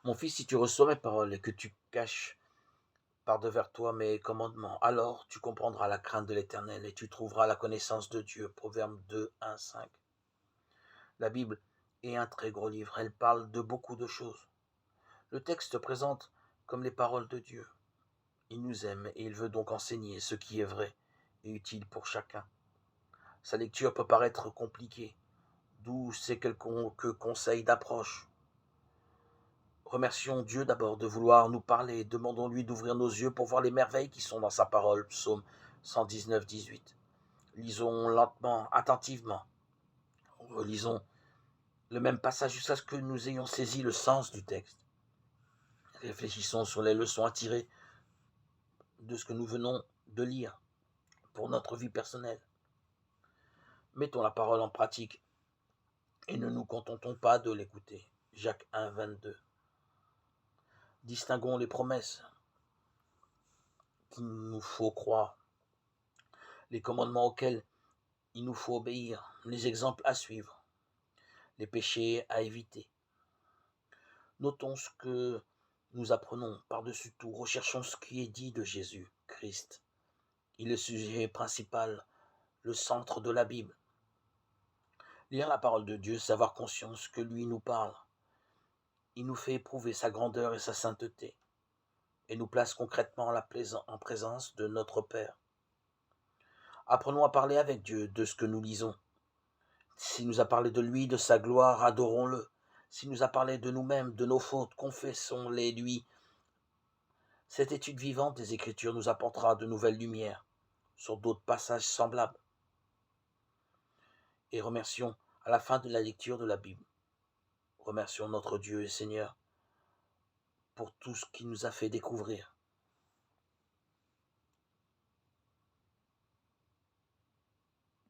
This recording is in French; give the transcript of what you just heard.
Mon fils, si tu reçois mes paroles et que tu caches par-devers toi mes commandements, alors tu comprendras la crainte de l'Éternel et tu trouveras la connaissance de Dieu. Proverbe 2, 1, 5. La Bible est un très gros livre, elle parle de beaucoup de choses. Le texte se présente comme les paroles de Dieu. Il nous aime et il veut donc enseigner ce qui est vrai et utile pour chacun. Sa lecture peut paraître compliquée, d'où ces quelques conseils d'approche. Remercions Dieu d'abord de vouloir nous parler, demandons-lui d'ouvrir nos yeux pour voir les merveilles qui sont dans sa parole. Psaume 119, 18. Lisons lentement, attentivement. Relisons le même passage jusqu'à ce que nous ayons saisi le sens du texte. Réfléchissons sur les leçons à tirer de ce que nous venons de lire pour notre vie personnelle. Mettons la parole en pratique et ne nous contentons pas de l'écouter. Jacques 1, 22. Distinguons les promesses qu'il nous faut croire, les commandements auxquels il nous faut obéir, les exemples à suivre, les péchés à éviter. Notons ce que nous apprenons par-dessus tout, recherchons ce qui est dit de Jésus Christ. Il est le sujet principal, le centre de la Bible. Lire la parole de Dieu, c'est avoir conscience que lui nous parle. Il nous fait éprouver sa grandeur et sa sainteté et nous place concrètement en présence de notre Père. Apprenons à parler avec Dieu de ce que nous lisons. S'il nous a parlé de lui, de sa gloire, adorons-le. S'il nous a parlé de nous-mêmes, de nos fautes, confessons-les lui. Cette étude vivante des Écritures nous apportera de nouvelles lumières sur d'autres passages semblables. Et remercions à la fin de la lecture de la Bible. Remercions notre Dieu et Seigneur pour tout ce qu'il nous a fait découvrir.